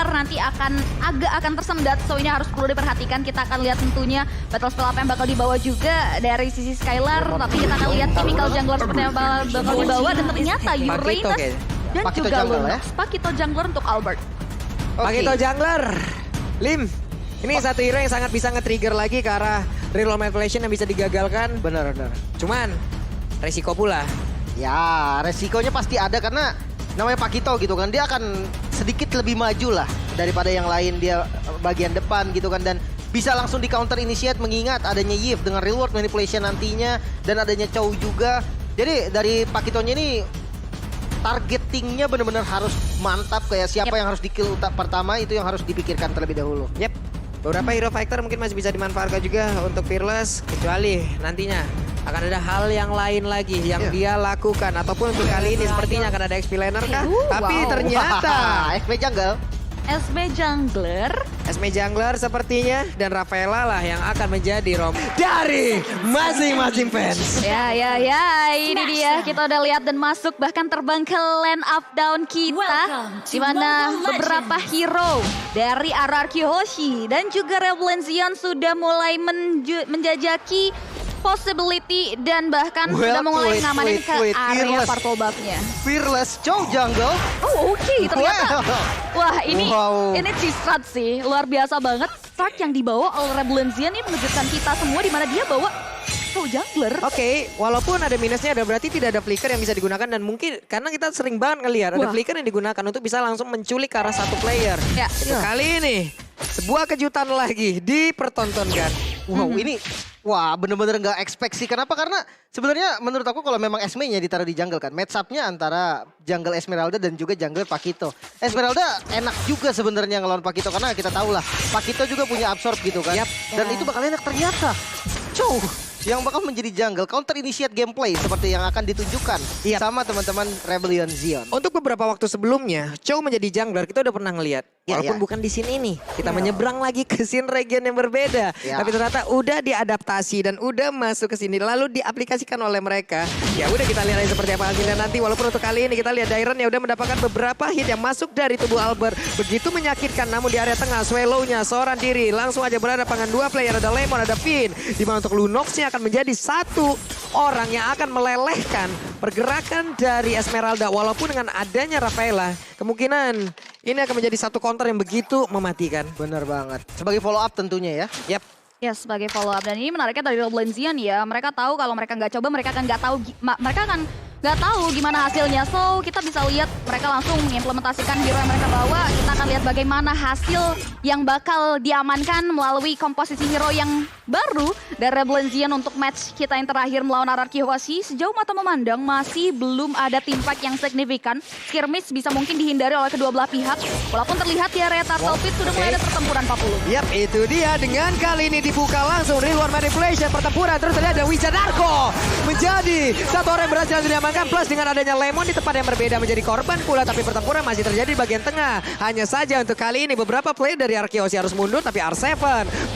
Skylar nanti akan tersendat. So ini harus perlu diperhatikan. Kita akan lihat tentunya battle spell apa yang bakal dibawa juga dari sisi Skylar. Tapi kita akan lihat Chemical Jungler seperti yang bakal dibawa. Dan ternyata Uranus dan Pakito juga Jungler, Lunox. Pakito Jungler untuk Albert. Pakito Jungler. Lim. Ini satu hero yang sangat bisa nge-trigger lagi ke arah reroll manipulation yang bisa digagalkan. Benar. Cuman resiko pula. Ya, resikonya pasti ada karena namanya Pakito gitu kan. Dia akan sedikit lebih maju lah daripada yang lain. Dia bagian depan gitu kan. Dan bisa langsung di counter initiate mengingat adanya Yves dengan reward manipulation nantinya. Dan adanya Chow juga. Jadi dari Pakitonya ini targetingnya benar-benar harus mantap. Kayak siapa yang harus di-kill pertama itu yang harus dipikirkan terlebih dahulu. Yep. Beberapa hero fighter mungkin masih bisa dimanfaatkan juga untuk Fearless. Kecuali nantinya akan ada hal yang lain lagi yang dia lakukan. Ataupun untuk kali ini sepertinya akan ada XP laner kah? Tapi ternyata XP Jungle. SB Jungler. SB Jungler sepertinya. Dan Rafaela lah yang akan menjadi rom dari masing-masing fans. Ya. Ini dia. Kita udah lihat dan masuk. Bahkan terbang ke land up down kita. Di mana beberapa hero dari RRQ Hoshi dan juga Rebellion Zion sudah mulai menjajaki possibility dan bahkan sudah mulai ngamanin ke area purple buff-nya. Fearless Chow Jungle. Oh oke, ternyata. Wah ini G-Strat sih, luar biasa banget. Start yang dibawa oleh Rebellion Zion ini mengejutkan kita semua di mana dia bawa Chow Jungler. Oke, walaupun ada minusnya ada berarti tidak ada flicker yang bisa digunakan dan mungkin karena kita sering banget ngelihat ada flicker yang digunakan untuk bisa langsung menculik ke arah satu player. Ya. Kali ini sebuah kejutan lagi dipertontonkan. Wow, ini bener-bener nggak expect sih. Kenapa? Karena sebenarnya menurut aku kalau memang Esme-nya ditaruh di jungle kan, match up-nya antara jungle Esmeralda dan juga jungle Pakito. Esmeralda enak juga sebenarnya ngelawan Pakito karena kita tahu lah Pakito juga punya absorb gitu kan. Dan itu bakal enak ternyata. Chow yang bakal menjadi jungle counter initiate gameplay seperti yang akan ditunjukkan sama teman-teman Rebellion Zion. Untuk beberapa waktu sebelumnya, Chow menjadi jungler kita udah pernah ngelihat. Walaupun bukan di scene ini, kita menyeberang lagi ke scene region yang berbeda. Tapi ternyata udah diadaptasi dan udah masuk ke sini lalu diaplikasikan oleh mereka. Ya udah kita lihat aja seperti apa hasilnya nanti. Walaupun untuk kali ini kita lihat Dairon ya udah mendapatkan beberapa hit yang masuk dari tubuh Albert. Begitu menyakitkan namun di area tengah Swallow-nya seorang diri langsung aja berada pangan dua player, ada Lemon, ada Finn. Dimana untuk Lunox-nya akan menjadi satu orang yang akan melelehkan pergerakan dari Esmeralda. Walaupun dengan adanya Rafaela, kemungkinan ini akan menjadi satu counter yang begitu mematikan. Bener banget. Sebagai follow up tentunya ya. Yap. Ya sebagai follow up dan ini menariknya dari Rebellion Zion ya. Mereka tahu kalau mereka nggak coba mereka akan nggak tahu gimana hasilnya. So kita bisa lihat mereka langsung mengimplementasikan hero yang mereka bawa. Kita akan lihat bagaimana hasil yang bakal diamankan melalui komposisi hero yang baru dari Rebellion Zion untuk match kita yang terakhir melawan RRQ Hoshi. Sejauh mata memandang masih belum ada team fight yang signifikan. Skirmish bisa mungkin dihindari oleh kedua belah pihak. Walaupun terlihat di area Turtle Pit sudah mulai ada pertempuran 40. Yap, itu dia dengan kali ini dibuka langsung reward manipulation pertempuran. Terus terlihat ada Wizard Arco menjadi satu orang yang berhasil diamankan. Plus dengan adanya Lemon di tempat yang berbeda menjadi korban pula. Tapi pertempuran masih terjadi di bagian tengah. Hanya saja untuk kali ini beberapa player dari RRQ Hoshi harus mundur. Tapi R7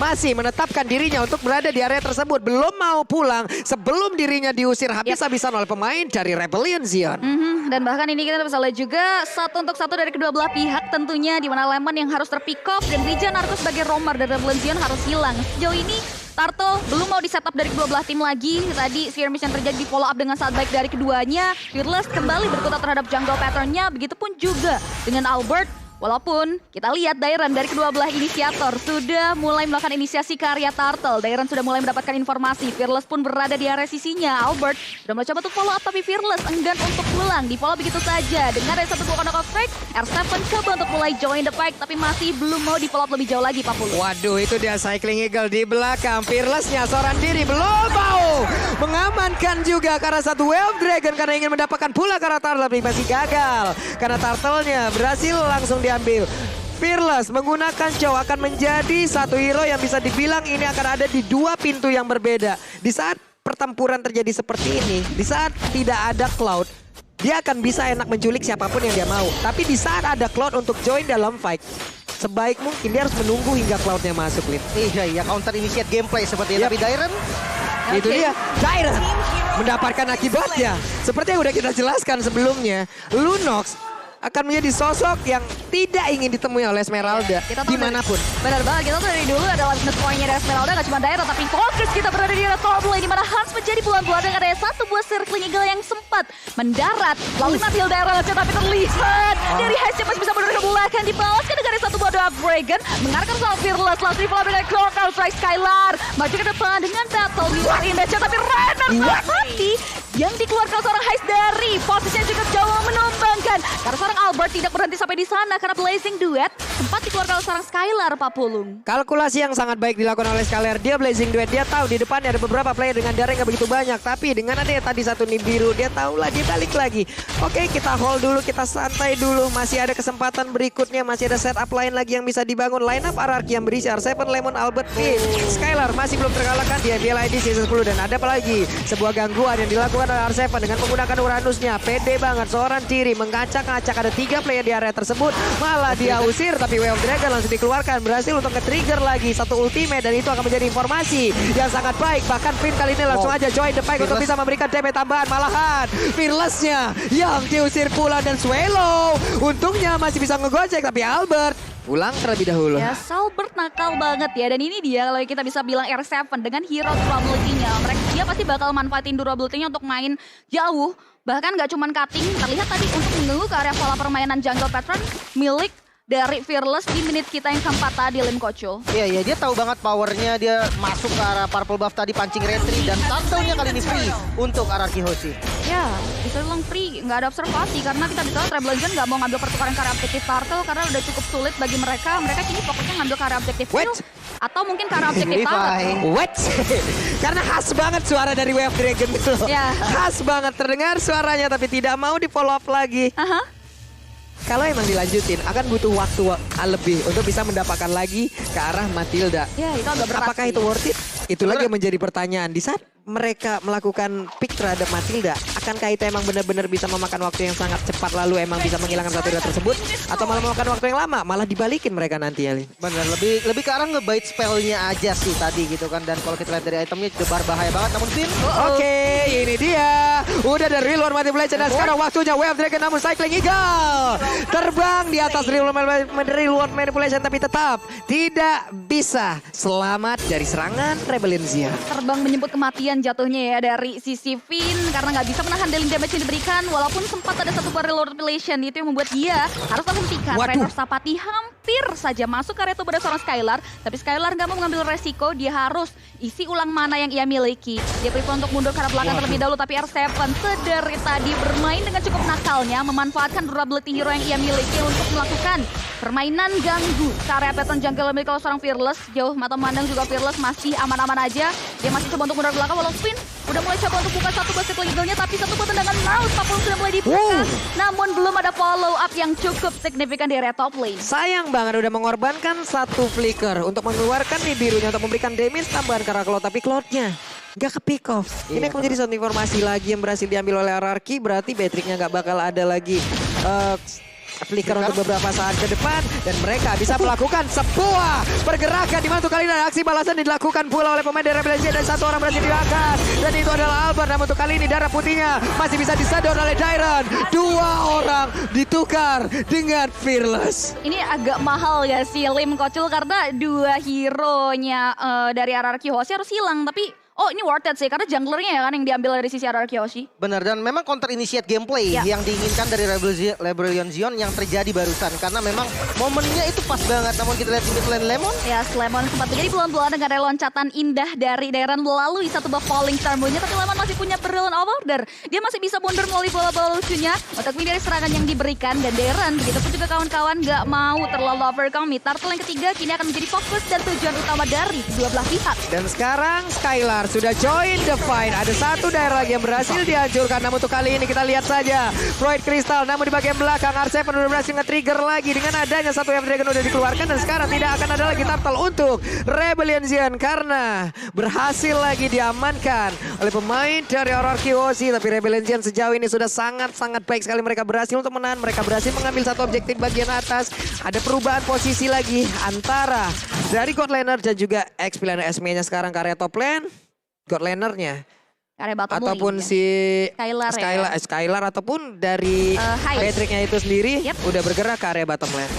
masih menetapkan dirinya untuk berada di area tersebut. Belum mau pulang sebelum dirinya diusir habis-habisan oleh pemain dari Rebellion Zion. Dan bahkan ini kita bisa lihat juga satu untuk satu dari kedua belah pihak tentunya. Di mana Lemon yang harus terpick off dan Rijan Arco sebagai roamer dari Rebellion Zion harus hilang. Sejauh ini Turtle belum mau di-setup dari kedua belah tim lagi. Tadi skirmish yang terjadi di follow up dengan saat baik dari keduanya. Fearless kembali berkutat terhadap jungle pattern-nya. Begitupun juga dengan Albert. Walaupun kita lihat Dairon dari kedua belah inisiator sudah mulai melakukan inisiasi ke area Turtle. Dairon sudah mulai mendapatkan informasi. Fearless pun berada di area sisinya. Albert sudah mencoba untuk follow up tapi Fearless enggan untuk pulang. Di follow begitu saja. Dengan ada satu buah knock strike, R7 coba untuk mulai join the fight tapi masih belum mau di follow up lebih jauh lagi Pak Pulu. Waduh, itu dia Cycling Eagle di belakang. Fearless-nya seorang diri belum mau mengamankan juga karena satu Wave Dragon karena ingin mendapatkan pula karena Turtle tapi masih gagal. Karena Turtle-nya berhasil langsung diambil. Fearless menggunakan Chow akan menjadi satu hero yang bisa dibilang ini akan ada di dua pintu yang berbeda. Di saat pertempuran terjadi seperti ini, di saat tidak ada Cloud, dia akan bisa enak menculik siapapun yang dia mau. Tapi di saat ada Cloud untuk join dalam fight, sebaik mungkin dia harus menunggu hingga Cloud-nya masuk, Lin. Iya, counter initiate gameplay seperti itu. Tapi Dairon, itu dia, Dairon mendapatkan akibatnya. Seperti yang udah kita jelaskan sebelumnya, Lunox akan menjadi sosok yang tidak ingin ditemui oleh Esmeralda Kita tahu dimanapun. Benar banget, kita tuh dari dulu adalah weakness point-nya dari Esmeralda gak cuma daerah tapi fokus kita berada di area top lane di mana Hans menjadi bulan-bulan dengan ada satu buah circling eagle yang sempat mendarat. Lalu Matilda daerah tapi terlihat dari Hans masih bisa mundur ke belakang dibalaskan dengan ada satu buah Dark Dragon mengarahkan soal Fearless langsung di follow dengan Counter Strike Skylar maju ke depan dengan battle di luar image tapi Renner mati yang dikeluarkan seorang Heist dari posisinya juga jauh menumbangkan karena seorang Albert tidak berhenti sampai di sana karena Blazing Duet sempat dikeluarkan oleh seorang Skylar Pak Pulung. Kalkulasi yang sangat baik dilakukan oleh Skylar. Dia Blazing Duet, dia tahu di depannya ada beberapa player dengan darah yang gak begitu banyak. Tapi dengan adanya tadi satu Nibiru, dia tahulah dia balik lagi. Oke, kita hold dulu, kita santai dulu. Masih ada kesempatan berikutnya, masih ada setup lain lagi yang bisa dibangun. Line up RRQ yang berisi R7, Lemon, Albert, Finn. Skylar masih belum terkalahkan di FPL ID season 10. Dan ada apa lagi? Sebuah gangguan yang dilakukan oleh R7 dengan menggunakan Uranusnya. Pede banget, seorang Ciri mengacak-acak ada 3 player di area tersebut. Malah dia usir, tapi Way of Dragon langsung dikeluarkan. Berhasil untuk nge-trigger lagi satu ultimate dan itu akan menjadi informasi yang sangat baik. Bahkan Finn kali ini langsung aja join the fight untuk bisa memberikan damage tambahan. Malahan Fearless-nya yang diusir pula dan Swallow untungnya masih bisa ngegojek tapi Albert pulang terlebih dahulu. Ya, Albert nakal banget ya. Dan ini dia kalau kita bisa bilang R7 dengan hero durability-nya. Dia pasti bakal manfaatin durability-nya untuk main jauh. Bahkan gak cuman cutting, terlihat tadi untuk mengganggu ke area pola permainan jungle pattern milik dari Fearless di menit kita yang keempat tadi, Lim Kocul. Iya, dia tahu banget powernya, dia masuk ke arah purple buff tadi, pancing retri, dan turtle-nya kali ini free untuk RRQ Hoshi. Ya, bisa bilang free, nggak ada observasi, karena kita bisa lihat Rebel Legend nggak mau ngambil pertukaran karya objektif turtle, karena udah cukup sulit bagi mereka. Mereka kini fokusnya ngambil karya objektif kill, atau mungkin karya objektif turtle. What? Karena khas banget suara dari Way of Dragon itu. Ya. Khas banget terdengar suaranya, tapi tidak mau di follow up lagi. Kalau emang dilanjutin, akan butuh waktu lebih untuk bisa mendapatkan lagi ke arah Matilda. Ya, itu agak berat. Apakah itu worth it? Itu lagi yang menjadi pertanyaan. Di saat mereka melakukan pick terhadap Matilda, akankah itu emang benar-benar bisa memakan waktu yang sangat cepat lalu emang bisa menghilangkan satu hero tersebut? Atau malah memakan waktu yang lama, malah dibalikin mereka nanti, Alin? Bener, lebih ke arah ngebait spellnya aja sih tadi gitu kan. Dan kalau kita lihat dari itemnya itu bahaya banget. Namun Finn, Oke, ini dia. Udah dari Real World Manipulation dan sekarang waktunya Way of Dragon namun Cycling Eagle. Terbang di atas Real World Manipulation tapi tetap tidak bisa selamat dari serangan Rebellion Zion. Terbang menyebut kematian jatuhnya ya dari sisi Finn karena nggak bisa menahan dealing damage yang diberikan walaupun sempat ada satu barrel relation itu yang membuat dia harus menghentikan. Raynor Sapati hampir saja masuk ke area pada seorang Skylar tapi Skylar nggak mau mengambil resiko, dia harus isi ulang mana yang ia miliki. Dia prefer untuk mundur ke arah belakang terlebih dahulu tapi R7 sedari tadi bermain dengan cukup nakalnya memanfaatkan durability hero yang ia miliki untuk melakukan permainan ganggu ke area pattern jungle milik kalau seorang Fearless. Jauh mata memandang juga Fearless masih aman-aman aja. Dia masih coba untuk mundur ke belakang walau Finn udah mulai coba untuk buka satu basket legalnya tapi satu buat tendangan mouse Papul sudah mulai dibuka. Namun belum ada follow up yang cukup signifikan di area top lane. Sayang banget udah mengorbankan satu flicker untuk mengeluarkan birunya untuk memberikan damage tambahan ke arah Cloud tapi Cloud-nya gak ke pick off. Ini akan menjadi satu informasi lagi yang berhasil diambil oleh RRQ, berarti Beatrix-nya gak bakal ada lagi flicker untuk beberapa saat ke depan dan mereka bisa melakukan sebuah pergerakan di mana untuk kali ini aksi balasan dilakukan pula oleh pemain dari Rebellion dan satu orang berhasil diangkat dan itu adalah Albert. Namun untuk kali ini darah putihnya masih bisa disedot oleh Dairon. 2 orang ditukar dengan Fearless. Ini agak mahal ya si Lim Kocul karena 2 hero-nya dari RRQ Hoshi harus hilang tapi ini worth it sih karena junglernya ya kan yang diambil dari sisi RRQ Hoshi. benar, dan memang counter initiate gameplay yang diinginkan dari Rebellion Zion yang terjadi barusan. Karena memang momennya itu pas banget. Namun kita lihat di mid lane Lemon. Ya, Lemon sempat menjadi bulan-bulan dengan loncatan indah dari Darren melalui satu buah falling star-nya. Tapi Lemon masih punya brilliant order. Dia masih bisa mundur melalui bola-bola lucunya untuk menghindari serangan yang diberikan. Dan Darren, begitupun juga kawan-kawan gak mau terlalu overcome. Turtle yang ketiga kini akan menjadi fokus dan tujuan utama dari kedua belah pihak. Dan sekarang Skylar sudah join the fight. Ada satu daerah lagi yang berhasil dihancurkan. Namun untuk kali ini kita lihat saja Void Crystal. Namun di bagian belakang R7 sudah berhasil nge-trigger lagi. Dengan adanya satu Wave Dragon udah dikeluarkan. Dan sekarang tidak akan ada lagi turtle untuk Rebellion Zion. Karena berhasil lagi diamankan oleh pemain dari RRQ Hoshi. Tapi Rebellion Zion sejauh ini sudah sangat-sangat baik sekali. Mereka berhasil untuk menahan. Mereka berhasil mengambil satu objektif bagian atas. Ada perubahan posisi lagi antara dari God Laner dan juga XP Laner SME-nya sekarang ke area top lane. God Laner-nya Area bottom ataupun lane, si Skylar ya. Skylar ataupun dari Heist. Patricknya itu sendiri Yep. udah bergerak ke area bottom lane.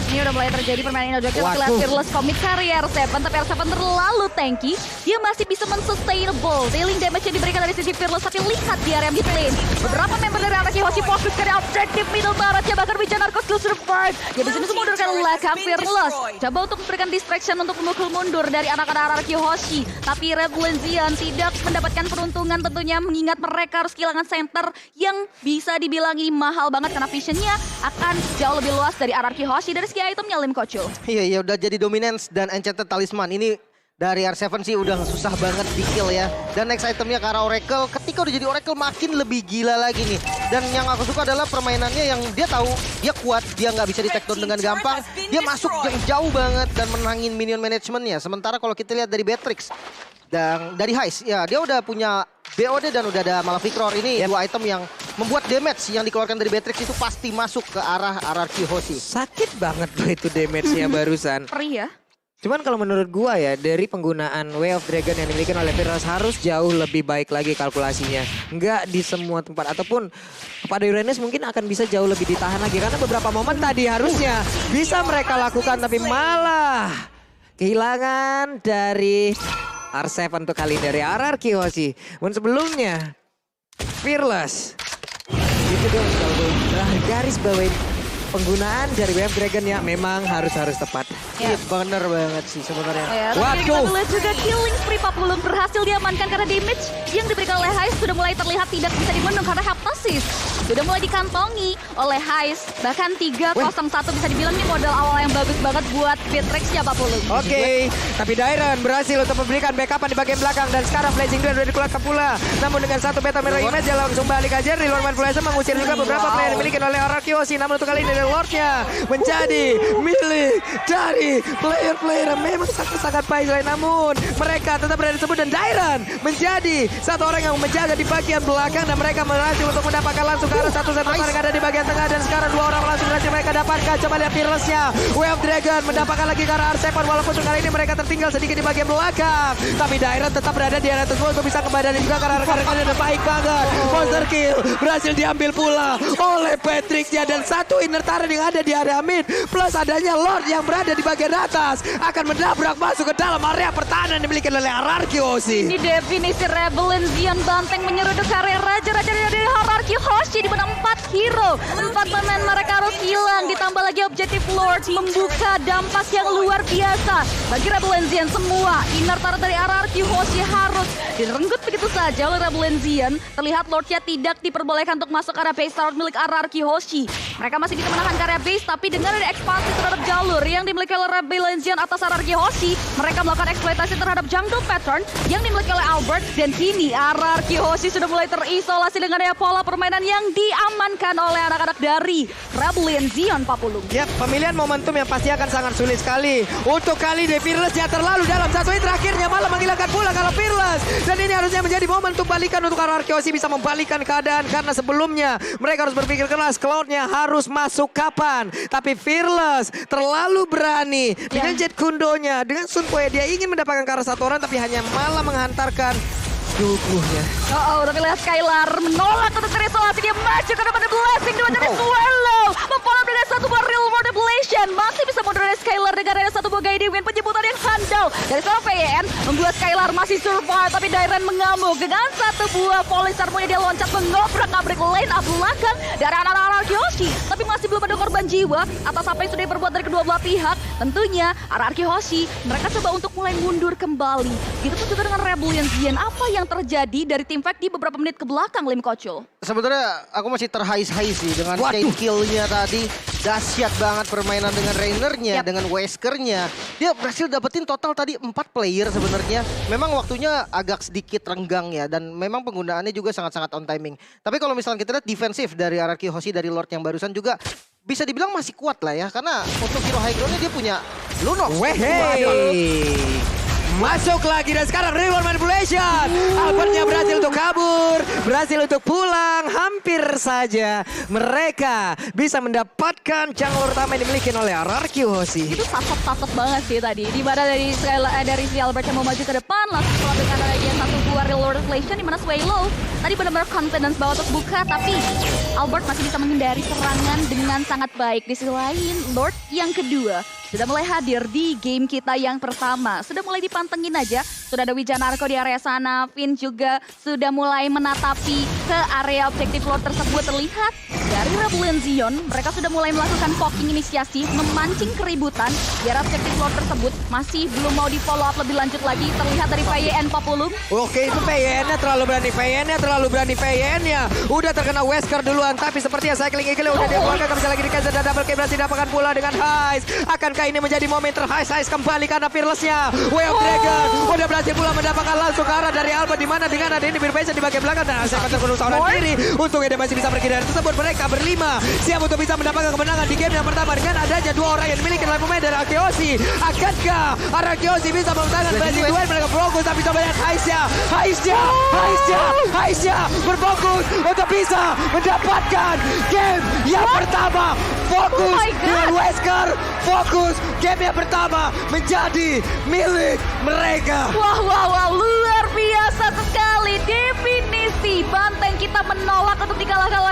Ini udah mulai terjadi permainan Indonesia. Kita lihat Waduh. Fearless Commit karya R7, tapi R7 terlalu tanky. Dia masih bisa men-sustainable dealing damage yang diberikan dari sisi Fearless. Tapi lihat di area mid lane, beberapa member dari Araki Hoshi fokus ke objektif middle baratnya. Bahkan Wijan Narcos still survive. Dia di sini semua mundurkan belakang Fearless. Coba untuk memberikan distraction untuk memukul mundur dari anak-anak Araki Hoshi. Tapi Rebellion tidak mendapatkan peruntungan tentunya, mengingat mereka harus kehilangan center yang bisa dibilang ini mahal banget karena visionnya akan jauh lebih luas dari Araki Hoshi. Dari segi itemnya Lim Kocul. Iya, udah jadi dominance dan enchanted talisman. Ini dari R7 sih udah susah banget di kill ya. Dan next itemnya ke arah Oracle. Ketika udah jadi Oracle makin lebih gila lagi nih. Dan yang aku suka adalah permainannya yang dia tahu dia kuat, dia nggak bisa di take down dengan gampang. Dia masuk jauh banget dan menangin minion managementnya. Sementara kalau kita lihat dari Beatrix dan dari Heist, ya dia udah punya BOD dan udah ada Maleficror. Ini dua item yang membuat damage yang dikeluarkan dari Beatrix itu pasti masuk ke arah Araki Hoshi. Sakit banget loh itu damage-nya barusan. Perih ya. Cuman kalau menurut gua ya, dari penggunaan Way of Dragon yang dimiliki oleh Fearless harus jauh lebih baik lagi kalkulasinya. Enggak di semua tempat, ataupun kepada Uranus mungkin akan bisa jauh lebih ditahan lagi. Karena beberapa momen tadi harusnya bisa mereka lakukan, tapi malah kehilangan dari R7 untuk kali ini dari Araki Hoshi. Dan sebelumnya Fearless itu dong kalau garis bawain penggunaan dari Way of Dragon ya memang harus tepat. Iya bener banget sih sebenarnya. Ya, tapi kita lihat juga killing spree 40 berhasil diamankan karena damage yang diberikan oleh Heist sudah mulai terlihat tidak bisa dibendung karena Heptasis sudah mulai dikantongi oleh Heist. Bahkan 3-0-1 bisa dibilang ini modal awal yang bagus banget buat Beatrix ya 40. Oke, tapi Dairon berhasil untuk memberikan backupan di bagian belakang dan sekarang Blazing Duel sudah dikeluarkan pula. Namun dengan satu beta mirror image dia langsung balik aja. Reload Manipulation mengusir juga beberapa player yang dimiliki oleh Araki Hoshi. Namun untuk kali ini Lordnya menjadi milik dari player-player yang memang sangat-sangat baik. Namun mereka tetap berada disebut dan Dairon menjadi satu orang yang menjaga di bagian belakang dan mereka berhasil untuk mendapatkan langsung ke arah satu center yang ada di bagian tengah dan sekarang dua orang langsung berhasil mereka dapatkan. Coba lihat Fearless-nya, Way of Dragon mendapatkan lagi ke arah R7 walaupun untuk kali ini mereka tertinggal sedikit di bagian belakang. Tapi Dairon tetap berada di area tersebut untuk bisa kembali juga karena rekan-rekannya udah baik banget. Monster kill berhasil diambil pula oleh Patricknya dan satu inner turret yang ada di area mid plus adanya Lord yang berada di bagian atas akan mendabrak masuk ke dalam area pertahanan yang dimiliki oleh Araki Hoshi. Ini definisi Rebellion Zion Banteng menyeruduk area raja-raja dari Araki Hoshi di mana 4 hero, 4 pemain mereka harus hilang ditambah lagi objektif Lord membuka dampak yang luar biasa bagi Rebellion Zion semua. Inner turret dari Araki Hoshi harus direnggut begitu saja oleh Rebellion Zion. Terlihat Lordnya tidak diperbolehkan untuk masuk ke area base turret milik Araki Hoshi. Mereka masih bisa menahan ke area base tapi dengan ada ekspansi terhadap jalur yang dimiliki oleh Rebellion Zion atas Araki Hoshi, mereka melakukan eksploitasi terhadap jungle pattern yang dimiliki oleh Albert dan kini Araki Hoshi sudah mulai terisolasi dengan daya pola permainan yang diamankan oleh anak-anak dari Rebellion Zion 40. Ya, pemilihan momentum yang pasti akan sangat sulit sekali. Untuk kali ini Fearless yang terlalu dalam satu hit terakhirnya malah menghilangkan pula kalau Fearless. Dan ini harusnya menjadi momentum balikan untuk Araki Hoshi bisa membalikkan keadaan karena sebelumnya mereka harus berpikir keras Cloud-nya harus masuk kapan. Tapi Fearless terlalu berani dengan jet kundonya, dengan Sun Poe dia ingin mendapatkan ke arah satu orang tapi hanya malah menghantarkan tubuhnya. Tapi lihat Skylar menolak untuk terisolasi, dia maju karena pada blessing dengan dari Swallow. Memfollow dengan satu buah real manipulation. Masih bisa mundur dari Skylar dengan ada satu buah guiding wind penjemputan yang handal. Dari seorang VN membuat Skylar masih survive tapi Dairon mengamuk. Dengan satu buah Police Armor dia loncat mengobrak-abrik lane up belakang dari anak-anak Araki Hoshi. Tapi masih belum ada korban jiwa atas apa yang sudah diperbuat dari kedua belah pihak. Tentunya Araki Hoshi mereka coba untuk mulai mundur kembali. Gitu pun juga dengan Rebellion Zion. Apa yang terjadi dari tim fight di beberapa menit ke belakang, Lim Kocul? Sebenarnya aku masih terhais-hais sih dengan chain kill-nya tadi. Dahsyat banget permainan dengan Rainernya, dengan Weskernya. Dia berhasil dapetin total tadi 4 player sebenarnya. Memang waktunya agak sedikit renggang ya dan memang penggunaannya juga sangat-sangat on timing. Tapi kalau misalnya kita lihat defensif dari Araki Hoshi dari Lord yang barusan juga bisa dibilang masih kuat lah ya. Karena untuk hero high ground-nya dia punya Lunox. Masuk lagi dan sekarang reward manipulation. Albertnya berhasil untuk kabur, berhasil untuk pulang. Hampir saja mereka bisa mendapatkan jungle utama yang dimiliki oleh Araki Hoshi. Itu sasat banget sih tadi. Di mana dari si Albert yang mau maju ke depan langsung dengan lagi satu buah dari Lord of Legion, dimana Swaylo tadi benar-benar confidence bahwa untuk buka, tapi Albert masih bisa menghindari serangan dengan sangat baik. Di sisi lain, Lord yang kedua sudah mulai hadir di game kita yang pertama. Sudah mulai dipantengin aja. Sudah ada Wijanarko di area sana. Finn juga sudah mulai menatapi ke area objektif Lord tersebut. Terlihat dari Rebellion Zion, mereka sudah mulai melakukan poking inisiasi, memancing keributan di area objektif Lord tersebut. Masih belum mau di follow up lebih lanjut lagi. Terlihat dari PYN Populum. Oke, itu PYN-nya terlalu berani. PYN-nya udah terkena Wesker duluan, tapi sepertinya cycling Eagle udah dikeluarkan. Bisa lagi dikasih dan double kill berhasil didapatkan pula dengan Heist. Akankah ini menjadi momen Heist kembali karena fearless-nya Way of Dragon udah berhasil pula mendapatkan langsung ke arah dari Albert, di mana dengan ada ini Birbation di bagian belakang dan akan terbunuh seorang diri. Untungnya dia masih bisa pergi dari tersebut. Mereka berlima siap untuk bisa mendapatkan kemenangan di game yang pertama dengan adanya dua orang yang memiliki live pemain dari Arkeosi. Akankah Arkeosi bisa memenangkan versi duel? Mereka fokus tapi coba lihat Heistnya berfokus untuk bisa mendapatkan game yang pertama. Fokus dengan Wesker, fokus game yang pertama menjadi milik mereka. Wow, luar biasa sekali. Definisi banteng kita menolak untuk dikalahkan